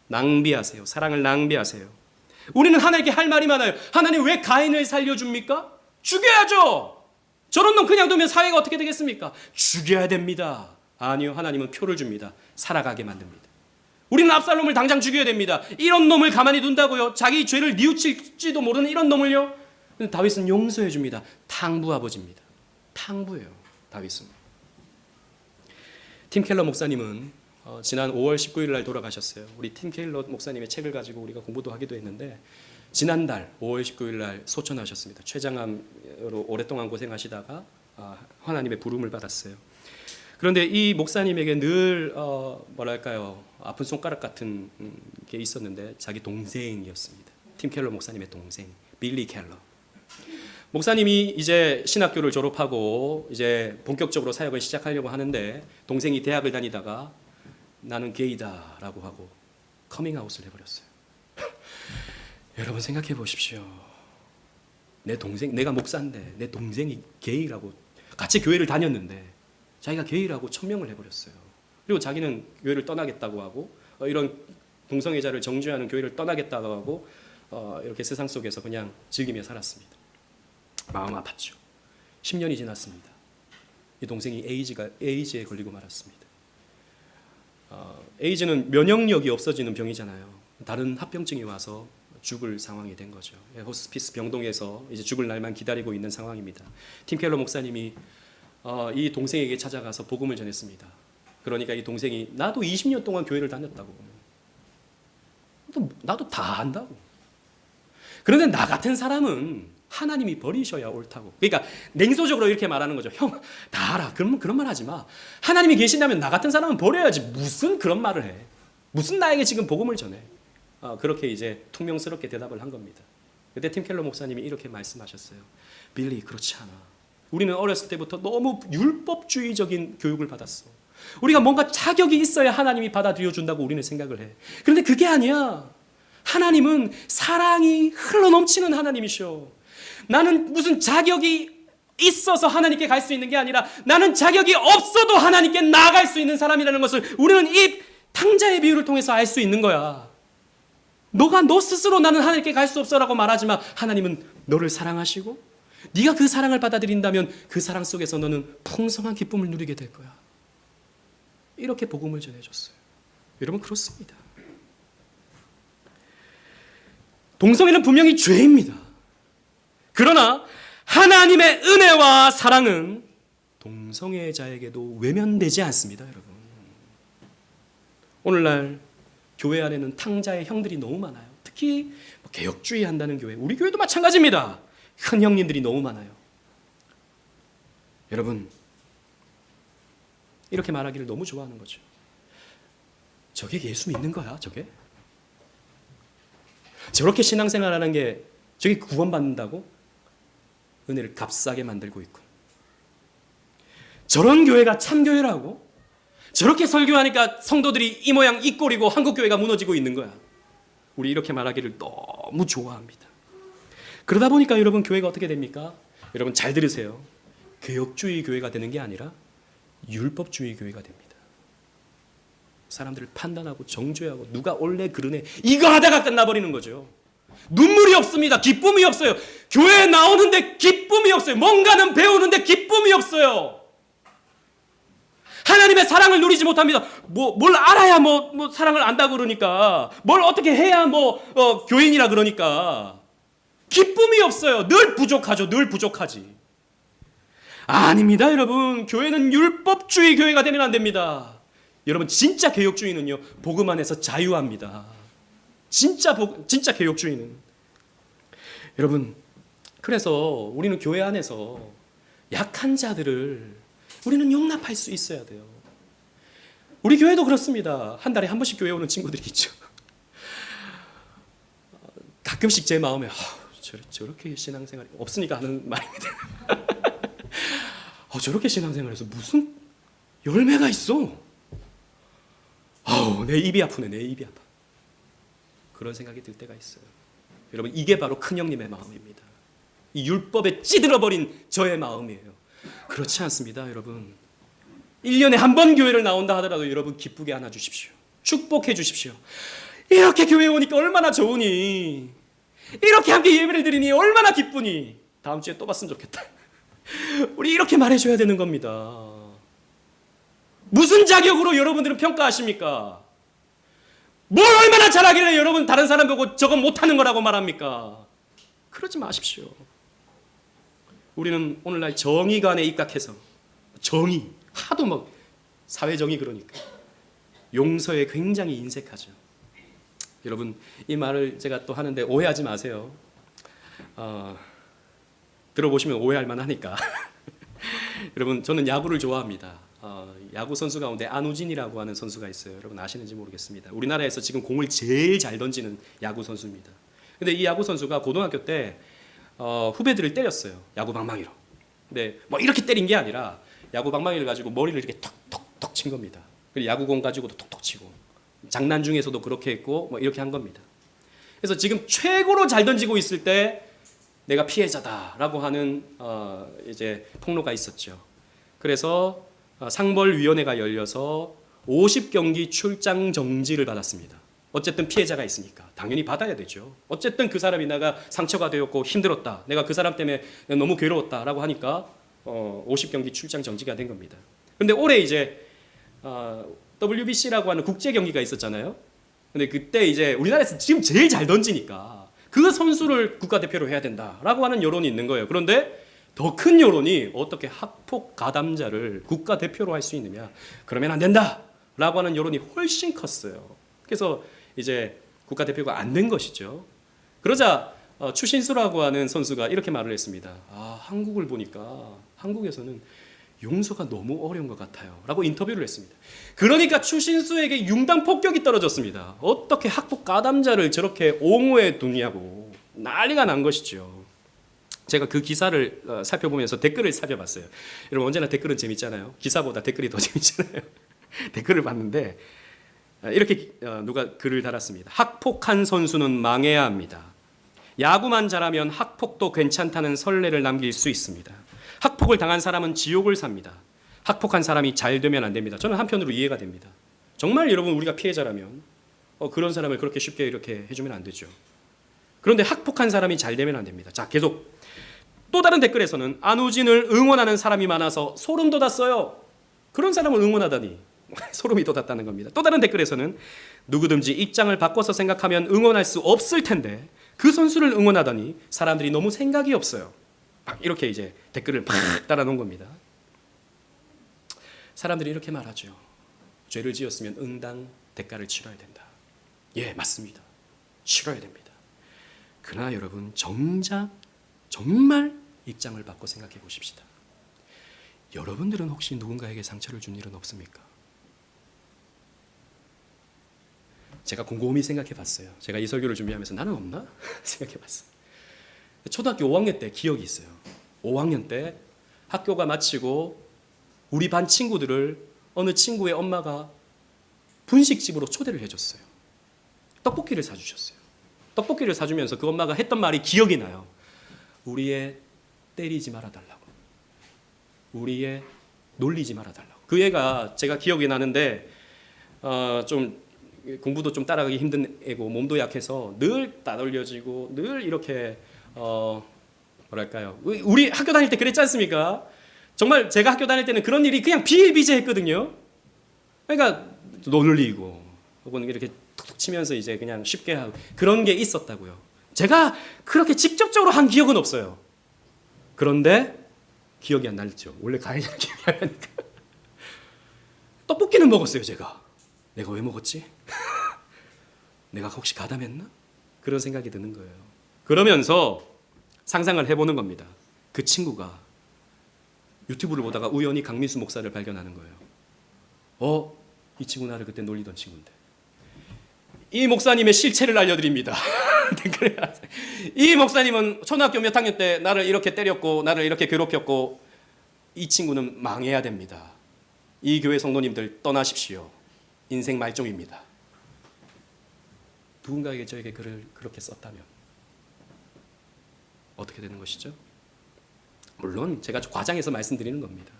S1: 낭비하세요. 사랑을 낭비하세요. 우리는 하나님께 할 말이 많아요. 하나님 왜 가인을 살려줍니까? 죽여야죠. 저런 놈 그냥 두면 사회가 어떻게 되겠습니까? 죽여야 됩니다. 아니요, 하나님은 표를 줍니다. 살아가게 만듭니다. 우리는 압살롬을 당장 죽여야 됩니다. 이런 놈을 가만히 둔다고요? 자기 죄를 뉘우칠지도 모르는 이런 놈을요? 다윗은 용서해 줍니다. 탕부 아버지입니다. 탕부예요, 다윗은. 팀 켈러 목사님은 지난 5월 19일 날 돌아가셨어요. 우리 팀 켈러 목사님의 책을 가지고 우리가 공부도 하기도 했는데 지난달 5월 19일 날 소천하셨습니다. 췌장암으로 오랫동안 고생하시다가 하나님의 부름을 받았어요. 그런데 이 목사님에게 늘 뭐랄까요, 아픈 손가락 같은 게 있었는데 자기 동생이었습니다. 팀 켈러 목사님의 동생 빌리 켈러. 목사님이 이제 신학교를 졸업하고 이제 본격적으로 사역을 시작하려고 하는데 동생이 대학을 다니다가 나는 게이다라고 하고 커밍아웃을 해버렸어요. 여러분 생각해 보십시오. 내 동생, 내가 목사인데 내 동생이 게이라고, 같이 교회를 다녔는데 자기가 게이라고 천명을 해버렸어요. 그리고 자기는 교회를 떠나겠다고 하고 이런 동성애자를 정죄하는 교회를 떠나겠다고 하고 이렇게 세상 속에서 그냥 즐기며 살았습니다. 마음 아팠죠. 10년이 지났습니다. 이 동생이 에이즈에 걸리고 말았습니다. 에이즈는 면역력이 없어지는 병이잖아요. 다른 합병증이 와서 죽을 상황이 된 거죠. 호스피스 병동에서 이제 죽을 날만 기다리고 있는 상황입니다. 팀 켈러 목사님이 이 동생에게 찾아가서 복음을 전했습니다. 그러니까 이 동생이 나도 20년 동안 교회를 다녔다고. 나도 다 안다고. 그런데 나 같은 사람은 하나님이 버리셔야 옳다고. 그러니까 냉소적으로 이렇게 말하는 거죠. 형, 다 알아. 그런 말 하지 마. 하나님이 계신다면 나 같은 사람은 버려야지. 무슨 그런 말을 해. 무슨 나에게 지금 복음을 전해. 그렇게 이제 퉁명스럽게 대답을 한 겁니다. 그때 팀 켈러 목사님이 이렇게 말씀하셨어요. 빌리, 그렇지 않아. 우리는 어렸을 때부터 너무 율법주의적인 교육을 받았어. 우리가 뭔가 자격이 있어야 하나님이 받아들여 준다고 우리는 생각을 해. 그런데 그게 아니야. 하나님은 사랑이 흘러넘치는 하나님이셔. 나는 무슨 자격이 있어서 하나님께 갈 수 있는 게 아니라 나는 자격이 없어도 하나님께 나아갈 수 있는 사람이라는 것을 우리는 이 탕자의 비유를 통해서 알 수 있는 거야. 너가 너 스스로 나는 하나님께 갈 수 없어라고 말하지만 하나님은 너를 사랑하시고 네가 그 사랑을 받아들인다면 그 사랑 속에서 너는 풍성한 기쁨을 누리게 될 거야. 이렇게 복음을 전해줬어요. 여러분, 그렇습니다. 동성애는 분명히 죄입니다. 그러나 하나님의 은혜와 사랑은 동성애자에게도 외면되지 않습니다, 여러분. 오늘날 교회 안에는 탕자의 형들이 너무 많아요. 특히 개혁주의 한다는 교회, 우리 교회도 마찬가지입니다. 큰 형님들이 너무 많아요. 여러분, 이렇게 말하기를 너무 좋아하는 거죠. 저게 예수 믿는 거야, 저게? 저렇게 신앙생활하는 게 저게 구원받는다고? 은혜를 값싸게 만들고 있고, 저런 교회가 참교회라고? 저렇게 설교하니까 성도들이 이 모양 이 꼴이고 한국교회가 무너지고 있는 거야. 우리 이렇게 말하기를 너무 좋아합니다. 그러다 보니까 여러분, 교회가 어떻게 됩니까? 여러분 잘 들으세요. 개혁주의 교회가 되는 게 아니라 율법주의 교회가 됩니다. 사람들을 판단하고 정죄하고 누가 옳네 그르네 이거 하다가 끝나버리는 거죠. 눈물이 없습니다. 기쁨이 없어요. 교회에 나오는데 기쁨이 없어요. 뭔가는 배우는데 기쁨이 없어요. 하나님의 사랑을 누리지 못합니다. 뭘 알아야 사랑을 안다고 그러니까, 뭘 어떻게 해야 교인이라 그러니까 기쁨이 없어요. 늘 부족하죠. 늘 부족하지. 아닙니다, 여러분. 교회는 율법주의 교회가 되면 안 됩니다. 여러분, 진짜 개혁주의는요, 복음 안에서 자유합니다. 진짜 개혁주의는. 여러분, 그래서 우리는 교회 안에서 약한 자들을 우리는 용납할 수 있어야 돼요. 우리 교회도 그렇습니다. 한 달에 한 번씩 교회 오는 친구들이 있죠. 가끔씩 제 마음에 저렇게 신앙생활이 없으니까 하는 말입니다. 저렇게 신앙생활해서 무슨 열매가 있어. 아우, 내 입이 아프네, 내 입이 아파. 그런 생각이 들 때가 있어요. 여러분, 이게 바로 큰형님의 마음입니다. 이 율법에 찌들어버린 저의 마음이에요. 그렇지 않습니다, 여러분. 1년에 한 번 교회를 나온다 하더라도 여러분 기쁘게 안아주십시오. 축복해 주십시오. 이렇게 교회 오니까 얼마나 좋으니, 이렇게 함께 예배를 드리니 얼마나 기쁘니, 다음 주에 또 봤으면 좋겠다. 우리 이렇게 말해줘야 되는 겁니다. 무슨 자격으로 여러분들은 평가하십니까? 뭘 얼마나 잘하길래 여러분 다른 사람 보고 저건 못하는 거라고 말합니까? 그러지 마십시오. 우리는 오늘날 정의관에 입각해서, 정의, 하도 막 사회정의 그러니까 용서에 굉장히 인색하죠. 여러분, 이 말을 제가 또 하는데 오해하지 마세요. 들어보시면 오해할 만하니까. 여러분, 저는 야구를 좋아합니다. 야구 선수 가운데 안우진이라고 하는 선수가 있어요. 여러분 아시는지 모르겠습니다. 우리나라에서 지금 공을 제일 잘 던지는 야구 선수입니다. 근데 이 야구 선수가 고등학교 때 후배들을 때렸어요. 야구 방망이로. 근데 뭐 이렇게 때린 게 아니라 야구 방망이를 가지고 머리를 이렇게 톡톡톡 친 겁니다. 그리고 야구공 가지고도 톡톡 치고, 장난 중에서도 그렇게 했고 뭐 이렇게 한 겁니다. 그래서 지금 최고로 잘 던지고 있을 때 내가 피해자다라고 하는 이제 폭로가 있었죠. 그래서 상벌위원회가 열려서 50경기 출장 정지를 받았습니다. 어쨌든 피해자가 있으니까 당연히 받아야 되죠. 어쨌든 그 사람이 내가 상처가 되었고 힘들었다, 내가 그 사람 때문에 너무 괴로웠다라고 하니까 50경기 출장 정지가 된 겁니다. 그런데 올해 이제 WBC라고 하는 국제 경기가 있었잖아요. 근데 그때 이제 우리나라에서 지금 제일 잘 던지니까 그 선수를 국가대표로 해야 된다라고 하는 여론이 있는 거예요. 그런데 더 큰 여론이 어떻게 학폭 가담자를 국가대표로 할 수 있느냐, 그러면 안 된다라고 하는 여론이 훨씬 컸어요. 그래서 이제 국가대표가 안 된 것이죠. 그러자 추신수라고 하는 선수가 이렇게 말을 했습니다. 한국을 보니까 한국에서는 용서가 너무 어려운 것 같아요 라고 인터뷰를 했습니다. 그러니까 추신수에게 융당 폭격이 떨어졌습니다. 어떻게 학폭 가담자를 저렇게 옹호해 두냐고 난리가 난 것이죠. 제가 그 기사를 살펴보면서 댓글을 살펴봤어요. 여러분, 언제나 댓글은 재밌잖아요. 기사보다 댓글이 더 재밌잖아요. 댓글을 봤는데 이렇게 누가 글을 달았습니다. 학폭한 선수는 망해야 합니다. 야구만 잘하면 학폭도 괜찮다는 선례를 남길 수 있습니다. 학폭을 당한 사람은 지옥을 삽니다. 학폭한 사람이 잘 되면 안 됩니다. 저는 한편으로 이해가 됩니다. 정말 여러분, 우리가 피해자라면 그런 사람을 그렇게 쉽게 이렇게 해주면 안 되죠. 그런데 학폭한 사람이 잘 되면 안 됩니다. 자, 계속 또 다른 댓글에서는 안우진을 응원하는 사람이 많아서 소름 돋았어요. 그런 사람을 응원하다니 소름이 돋았다는 겁니다. 또 다른 댓글에서는 누구든지 입장을 바꿔서 생각하면 응원할 수 없을 텐데 그 선수를 응원하다니 사람들이 너무 생각이 없어요. 막 이렇게 이제 댓글을 팍 달아놓은 겁니다. 사람들이 이렇게 말하죠. 죄를 지었으면 응당 대가를 치러야 된다. 예, 맞습니다. 치러야 됩니다. 그러나 여러분, 정작 정말 입장을 바꿔 생각해 보십시다. 여러분들은 혹시 누군가에게 상처를 준 일은 없습니까? 제가 곰곰이 생각해 봤어요. 제가 이 설교를 준비하면서 나는 없나? 생각해 봤어요. 초등학교 5학년 때 기억이 있어요. 5학년 때 학교가 마치고 우리 반 친구들을 어느 친구의 엄마가 분식집으로 초대를 해줬어요. 떡볶이를 사주셨어요. 떡볶이를 사주면서 그 엄마가 했던 말이 기억이 나요. 우리 애 때리지 말아달라고. 우리 애 놀리지 말아달라고. 그 애가 제가 기억이 나는데 좀 공부도 좀 따라가기 힘든 애고 몸도 약해서 늘 따돌려지고 늘 이렇게 뭐랄까요, 우리 학교 다닐 때 그랬지 않습니까? 정말 제가 학교 다닐 때는 그런 일이 그냥 비일비재했거든요. 그러니까 놀리고 혹은 이렇게 툭툭 치면서 이제 그냥 쉽게 하고 그런 게 있었다고요. 제가 그렇게 직접적으로 한 기억은 없어요. 그런데 기억이 안 날죠. 원래 가해자는 기억이 안 나니까. 떡볶이는 먹었어요, 제가. 내가 왜 먹었지? 내가 혹시 가담했나? 그런 생각이 드는 거예요. 그러면서 상상을 해보는 겁니다. 그 친구가 유튜브를 보다가 우연히 강민수 목사를 발견하는 거예요. 이 친구 나를 그때 놀리던 친구인데. 이 목사님의 실체를 알려드립니다. 이 목사님은 초등학교 몇 학년 때 나를 이렇게 때렸고 나를 이렇게 괴롭혔고 이 친구는 망해야 됩니다. 이 교회 성도님들 떠나십시오. 인생 말종입니다. 누군가에게 저에게 글을 그렇게 썼다면 어떻게 되는 것이죠? 물론 제가 과장해서 말씀드리는 겁니다.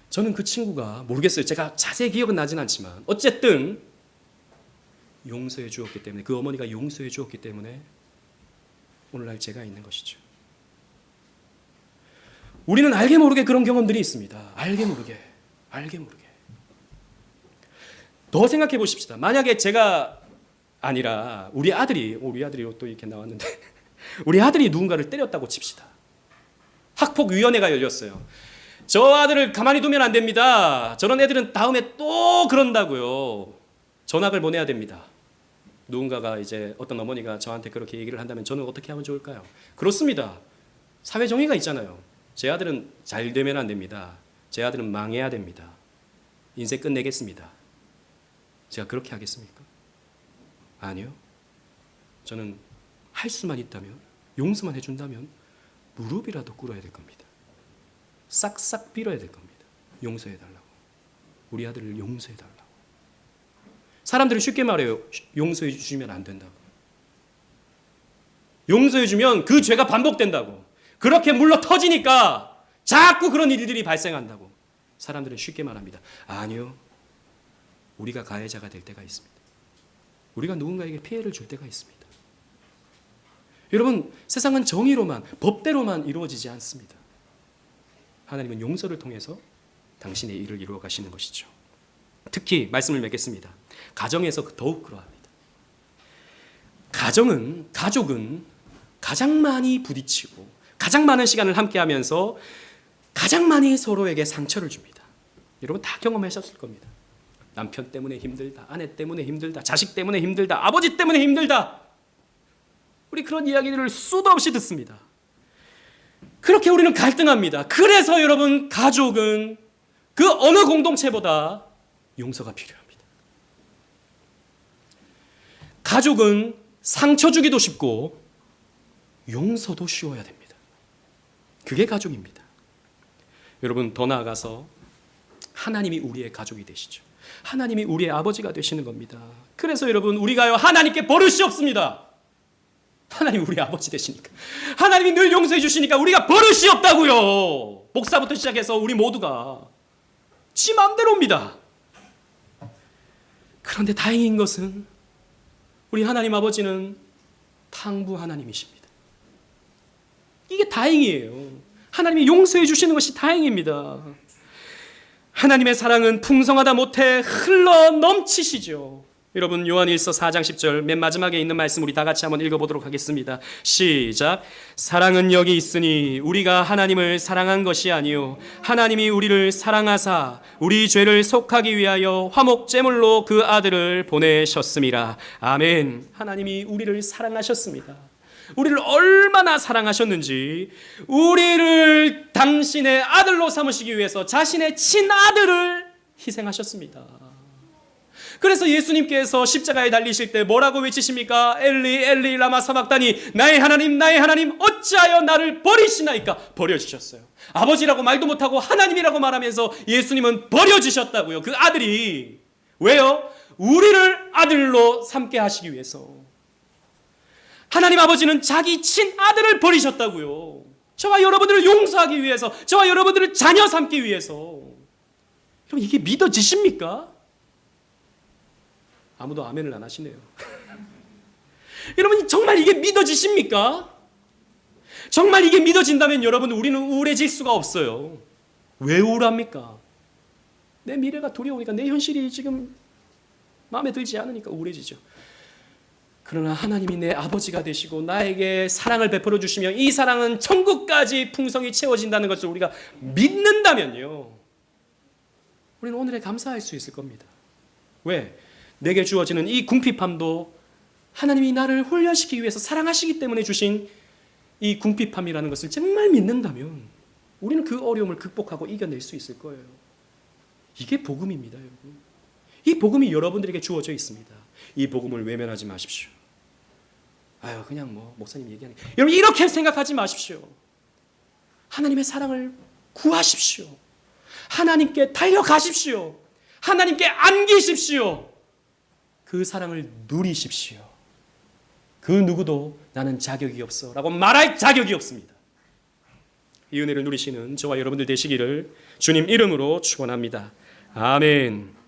S1: 저는 그 친구가 모르겠어요. 제가 자세히 기억은 나진 않지만 어쨌든 용서해 주었기 때문에, 그 어머니가 용서해 주었기 때문에 오늘날 제가 있는 것이죠. 우리는 알게 모르게 그런 경험들이 있습니다. 알게 모르게. 더 생각해 보십시다. 만약에 제가 아니라 우리 아들이 또 이렇게 나왔는데 우리 아들이 누군가를 때렸다고 칩시다. 학폭위원회가 열렸어요. 저 아들을 가만히 두면 안 됩니다. 저런 애들은 다음에 또 그런다고요. 전학을 보내야 됩니다. 누군가가 이제 어떤 어머니가 저한테 그렇게 얘기를 한다면 저는 어떻게 하면 좋을까요? 그렇습니다. 사회 정의가 있잖아요. 제 아들은 잘 되면 안 됩니다. 제 아들은 망해야 됩니다. 인생 끝내겠습니다. 제가 그렇게 하겠습니까? 아니요. 저는 할 수만 있다면, 용서만 해준다면 무릎이라도 꿇어야 될 겁니다. 싹싹 빌어야 될 겁니다. 용서해달라고. 우리 아들을 용서해달라고. 사람들은 쉽게 말해요. 용서해 주시면 안 된다고. 용서해 주면 그 죄가 반복된다고. 그렇게 물러 터지니까 자꾸 그런 일들이 발생한다고. 사람들은 쉽게 말합니다. 아니요. 우리가 가해자가 될 때가 있습니다. 우리가 누군가에게 피해를 줄 때가 있습니다. 여러분, 세상은 정의로만, 법대로만 이루어지지 않습니다. 하나님은 용서를 통해서 당신의 일을 이루어 가시는 것이죠. 특히 말씀을 맺겠습니다. 가정에서 더욱 그러합니다. 가족은 가장 많이 부딪히고 가장 많은 시간을 함께하면서 가장 많이 서로에게 상처를 줍니다. 여러분 다 경험하셨을 겁니다. 남편 때문에 힘들다, 아내 때문에 힘들다, 자식 때문에 힘들다, 아버지 때문에 힘들다. 우리 그런 이야기들을 수도 없이 듣습니다. 그렇게 우리는 갈등합니다. 그래서 여러분, 가족은 그 어느 공동체보다 용서가 필요합니다. 가족은 상처 주기도 쉽고 용서도 쉬워야 됩니다. 그게 가족입니다. 여러분, 더 나아가서 하나님이 우리의 가족이 되시죠. 하나님이 우리의 아버지가 되시는 겁니다. 그래서 여러분, 우리가요 하나님께 버릇이 없습니다. 하나님 우리 아버지 되시니까, 하나님이 늘 용서해 주시니까 우리가 버릇이 없다고요. 목사부터 시작해서 우리 모두가 지 마음대로입니다. 그런데 다행인 것은 우리 하나님 아버지는 탕부 하나님이십니다. 이게 다행이에요. 하나님이 용서해 주시는 것이 다행입니다. 하나님의 사랑은 풍성하다 못해 흘러 넘치시죠. 여러분, 요한일서 4장 10절 맨 마지막에 있는 말씀 우리 다 같이 한번 읽어보도록 하겠습니다. 시작. 사랑은 여기 있으니 우리가 하나님을 사랑한 것이 아니요 하나님이 우리를 사랑하사 우리 죄를 속하기 위하여 화목제물로 그 아들을 보내셨음이라. 아멘. 하나님이 우리를 사랑하셨습니다. 우리를 얼마나 사랑하셨는지 우리를 당신의 아들로 삼으시기 위해서 자신의 친아들을 희생하셨습니다. 그래서 예수님께서 십자가에 달리실 때 뭐라고 외치십니까? 엘리 엘리 라마 사박다니, 나의 하나님 어찌하여 나를 버리시나이까. 버려주셨어요. 아버지라고 말도 못하고 하나님이라고 말하면서 예수님은 버려주셨다고요. 그 아들이. 왜요? 우리를 아들로 삼게 하시기 위해서. 하나님 아버지는 자기 친아들을 버리셨다고요. 저와 여러분들을 용서하기 위해서, 저와 여러분들을 자녀 삼기 위해서. 여러분, 이게 믿어지십니까? 아무도 아멘을 안 하시네요. 여러분, 정말 이게 믿어지십니까? 정말 이게 믿어진다면 여러분, 우리는 우울해질 수가 없어요. 왜 우울합니까? 내 미래가 두려우니까, 내 현실이 지금 마음에 들지 않으니까 우울해지죠. 그러나 하나님이 내 아버지가 되시고 나에게 사랑을 베풀어 주시며 이 사랑은 천국까지 풍성히 채워진다는 것을 우리가 믿는다면요, 우리는 오늘에 감사할 수 있을 겁니다. 왜? 내게 주어지는 이 궁핍함도 하나님이 나를 훈련시키기 위해서 사랑하시기 때문에 주신 이 궁핍함이라는 것을 정말 믿는다면 우리는 그 어려움을 극복하고 이겨낼 수 있을 거예요. 이게 복음입니다, 여러분. 이 복음이 여러분들에게 주어져 있습니다. 이 복음을 외면하지 마십시오. 아유, 그냥 목사님 얘기하니. 여러분, 이렇게 생각하지 마십시오. 하나님의 사랑을 구하십시오. 하나님께 달려가십시오. 하나님께 안기십시오. 그 사랑을 누리십시오. 그 누구도 나는 자격이 없어 라고 말할 자격이 없습니다. 이 은혜를 누리시는 저와 여러분들 되시기를 주님 이름으로 축원합니다. 아멘.